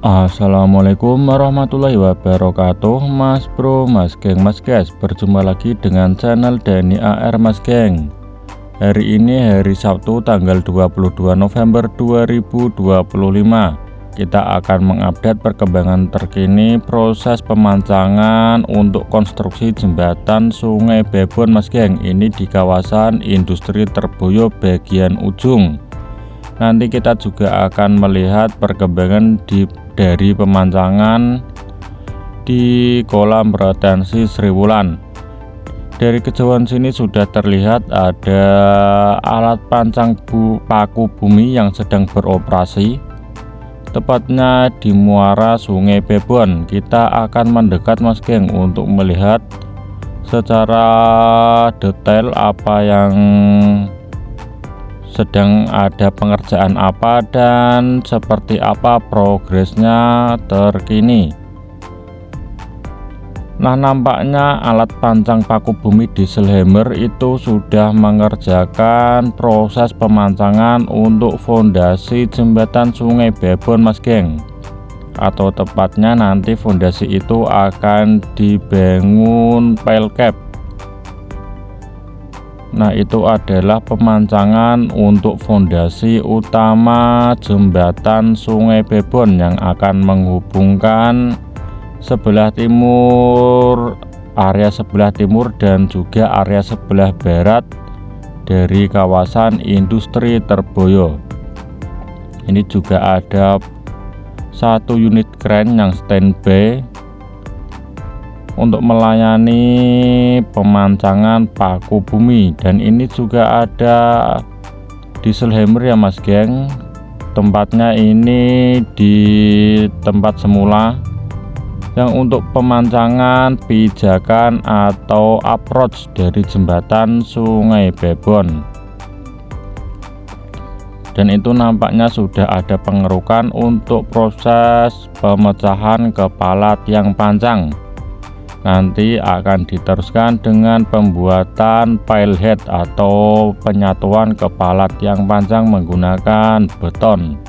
Assalamualaikum warahmatullahi wabarakatuh, Mas Bro, Mas Geng, Mas Guys. Berjumpa lagi dengan channel Dani AR Mas Geng. Hari ini hari Sabtu tanggal 22 November 2025. Kita akan mengupdate perkembangan terkini proses pemancangan untuk konstruksi jembatan Sungai Bebon Mas Geng. Ini di kawasan industri Terboyo bagian ujung. Nanti kita juga akan melihat perkembangan dari pemancangan di kolam retensi Sriwulan. Dari kejauhan sini sudah terlihat ada alat pancang paku bumi yang sedang beroperasi, tepatnya di muara Sungai Bebon. Kita akan mendekat Mas Geng untuk melihat secara detail apa yang sedang ada pengerjaan apa dan seperti apa progresnya terkini. Nah, nampaknya alat pancang paku bumi diesel hammer itu sudah mengerjakan proses pemancangan untuk fondasi jembatan Sungai Bebon Mas Geng, atau tepatnya nanti fondasi itu akan dibangun pile cap. Nah, itu adalah pemancangan untuk fondasi utama jembatan Sungai Bebon yang akan menghubungkan area sebelah timur dan juga area sebelah barat dari kawasan industri Terboyo. Ini juga ada satu unit kren yang standby untuk melayani pemancangan paku bumi, dan ini juga ada diesel hammer ya Mas Geng. Tempatnya ini di tempat semula yang untuk pemancangan pijakan atau approach dari jembatan Sungai Bebon, dan itu nampaknya sudah ada pengerukan untuk proses pemecahan kepala tiang pancang. Nanti akan diteruskan dengan pembuatan pile head atau penyatuan kepala tiang pancang menggunakan beton.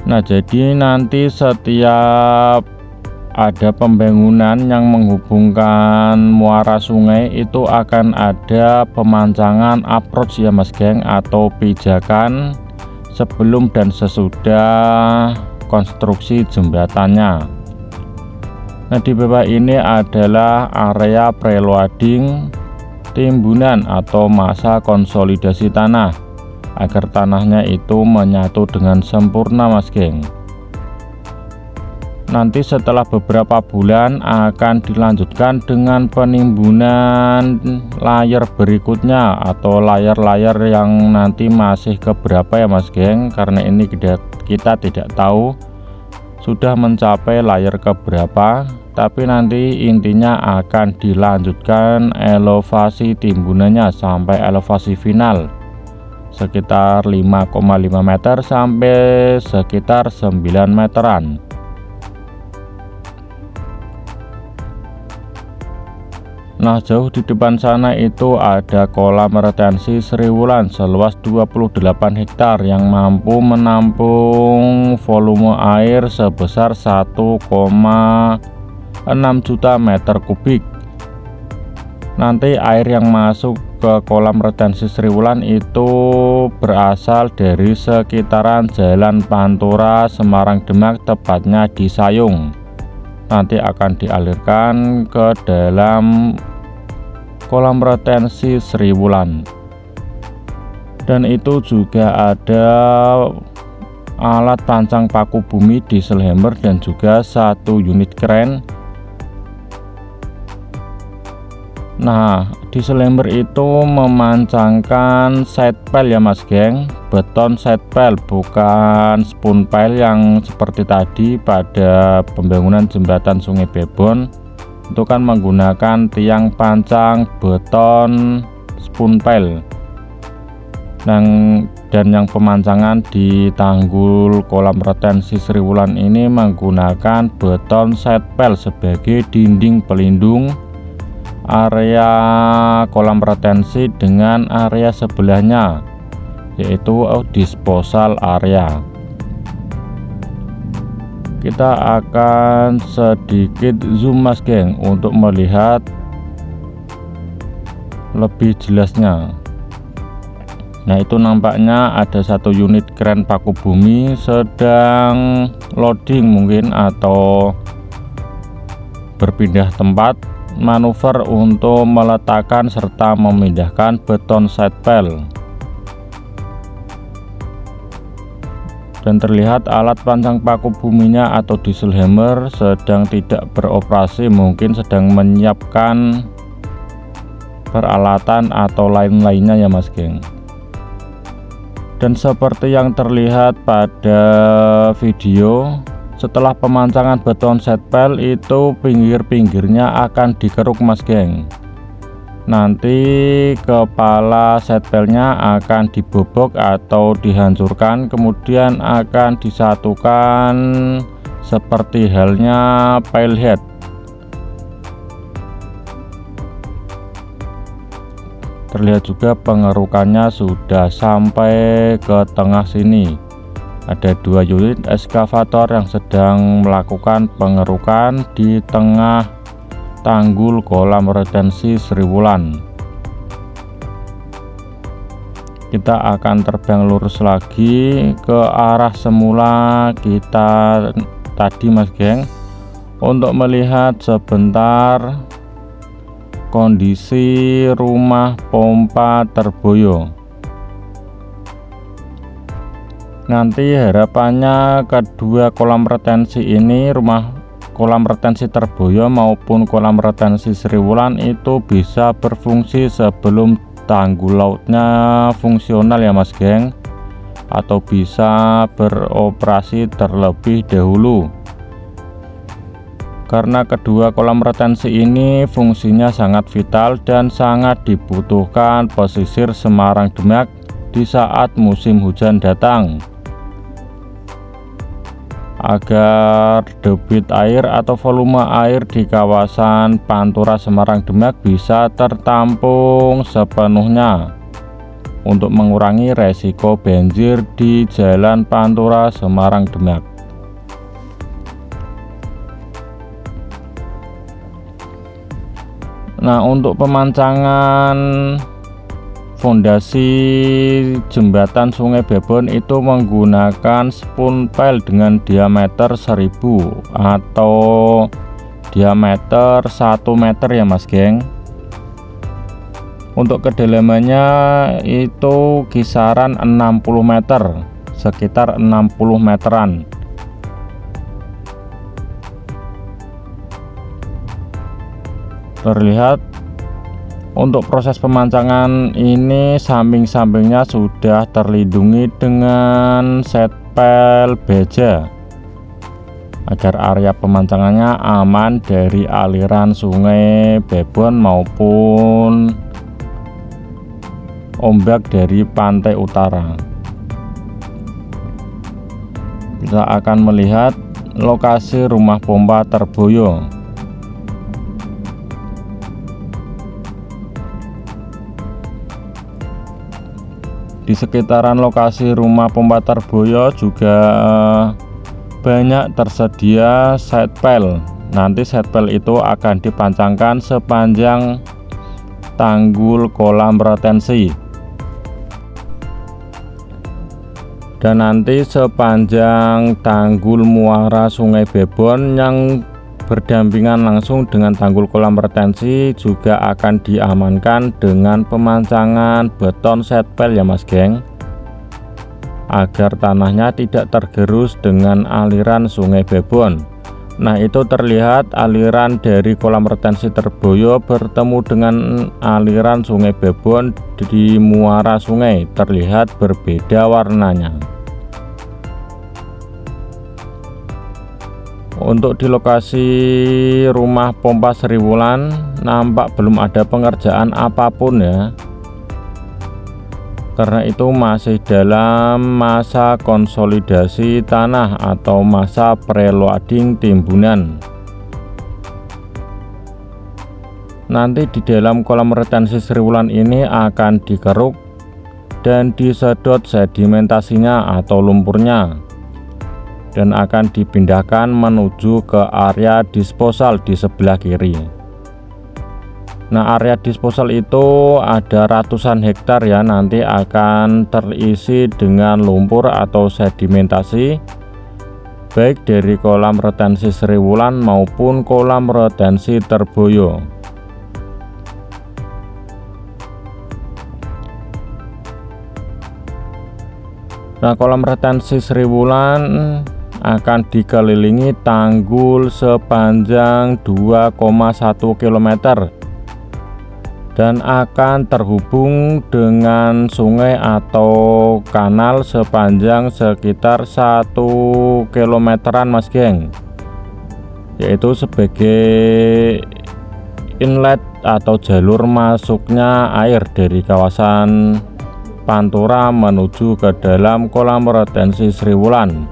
Nah, jadi nanti setiap ada pembangunan yang menghubungkan muara sungai itu akan ada pemancangan approach ya Mas Geng, atau pijakan sebelum dan sesudah konstruksi jembatannya. Nah, di bawah ini adalah area preloading timbunan atau masa konsolidasi tanah agar tanahnya itu menyatu dengan sempurna Mas Geng. Nanti setelah beberapa bulan akan dilanjutkan dengan penimbunan layer berikutnya atau layer-layer yang nanti masih keberapa ya Mas Geng, karena ini kita tidak tahu sudah mencapai layer keberapa, tapi nanti intinya akan dilanjutkan elevasi timbunannya sampai elevasi final sekitar 5,5 meter sampai sekitar 9 meteran. Nah, jauh di depan sana itu ada kolam retensi Sriwulan seluas 28 hektar yang mampu menampung volume air sebesar 1,6 juta meter kubik. Nanti air yang masuk ke kolam retensi Sriwulan itu berasal dari sekitaran Jalan Pantura Semarang Demak, tepatnya di Sayung. Nanti akan dialirkan ke dalam kolam retensi Sriwulan, dan itu juga ada alat pancang paku bumi diesel hammer dan juga satu unit kren. Nah, diesel hammer itu memancangkan side pile ya Mas Geng, beton side pile, bukan spoon pile yang seperti tadi pada pembangunan jembatan Sungai Bebon. Itu kan menggunakan tiang pancang beton spoon pile. Dan yang pemancangan di tanggul kolam retensi Sriwulan ini menggunakan beton side pile sebagai dinding pelindung area kolam retensi dengan area sebelahnya. yaitu disposal area. Kita akan sedikit zoom mas geng untuk melihat lebih jelasnya. Nah, itu nampaknya ada satu unit kren paku bumi sedang loading mungkin atau berpindah tempat manuver untuk meletakkan serta memindahkan beton side pile. Dan terlihat alat pancang paku buminya atau diesel hammer sedang tidak beroperasi, mungkin sedang menyiapkan peralatan atau lain-lainnya ya mas geng. Dan seperti yang terlihat pada video, setelah pemancangan beton side pile itu pinggir-pinggirnya akan dikeruk mas geng. Nanti kepala side pile-nya akan dibobok atau dihancurkan, kemudian akan disatukan seperti halnya pile head. Terlihat juga pengerukannya sudah sampai ke tengah sini. Ada dua unit eskavator yang sedang melakukan pengerukan di tengah tanggul kolam retensi Sri Wulan. Kita akan terbang lurus lagi ke arah semula kita tadi mas geng, untuk melihat sebentar kondisi rumah pompa Terboyo. Nanti harapannya kedua kolam retensi ini, rumah kolam retensi Terboyo maupun kolam retensi Sri Wulan, itu bisa berfungsi sebelum tanggul lautnya fungsional ya mas geng, atau bisa beroperasi terlebih dahulu. Karena kedua kolam retensi ini fungsinya sangat vital dan sangat dibutuhkan pesisir Semarang Demak di saat musim hujan datang, agar debit air atau volume air di kawasan Pantura Semarang Demak bisa tertampung sepenuhnya untuk mengurangi resiko banjir di Jalan Pantura Semarang Demak. Nah, untuk pemancangan fondasi jembatan Sungai Bebon itu menggunakan spoon pile dengan diameter 1000 atau diameter 1 meter ya mas geng. Untuk kedalamannya itu kisaran 60 meter, sekitar 60 meteran. Terlihat untuk proses pemancangan ini samping-sampingnya sudah terlindungi dengan set pile baja agar area pemancangannya aman dari aliran Sungai Bebon maupun ombak dari pantai utara. Kita akan melihat lokasi rumah pompa Terboyo. Di sekitaran lokasi rumah pompa Terboyo juga banyak tersedia side pile. Nanti side pile itu akan dipancangkan sepanjang tanggul kolam retensi, dan nanti sepanjang tanggul muara Sungai Bebon yang berdampingan langsung dengan tanggul kolam retensi juga akan diamankan dengan pemancangan beton side pile ya mas geng, agar tanahnya tidak tergerus dengan aliran Sungai Bebon. Nah, itu terlihat aliran dari kolam retensi Terboyo bertemu dengan aliran Sungai Bebon di muara sungai, terlihat berbeda warnanya. Untuk di lokasi rumah pompa Sri Wulan nampak belum ada pengerjaan apapun ya, karena itu masih dalam masa konsolidasi tanah atau masa preloading timbunan. Nanti di dalam kolam retensi Sri Wulan ini akan dikeruk dan disedot sedimentasinya atau lumpurnya, dan akan dipindahkan menuju ke area disposal di sebelah kiri. Nah, area disposal itu ada ratusan hektar ya, nanti akan terisi dengan lumpur atau sedimentasi, baik dari kolam retensi Sri Wulan maupun kolam retensi Terboyo. Nah, kolam retensi Sri Wulan akan dikelilingi tanggul sepanjang 2,1 km dan akan terhubung dengan sungai atau kanal sepanjang sekitar 1 kilometeran Mas Geng, yaitu sebagai inlet atau jalur masuknya air dari kawasan Pantura menuju ke dalam kolam retensi Sri Wulan.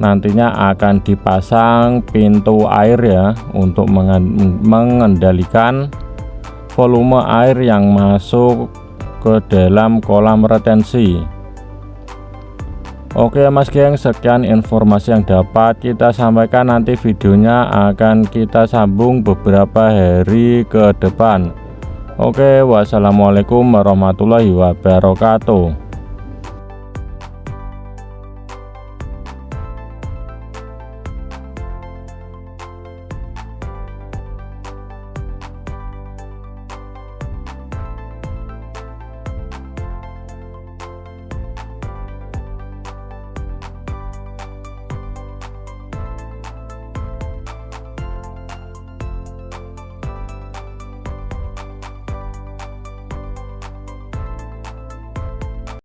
Nantinya akan dipasang pintu air ya, untuk mengendalikan volume air yang masuk ke dalam kolam retensi. Oke Mas Geng, sekian informasi yang dapat kita sampaikan. Nanti videonya akan kita sambung beberapa hari ke depan. Oke, wassalamualaikum warahmatullahi wabarakatuh.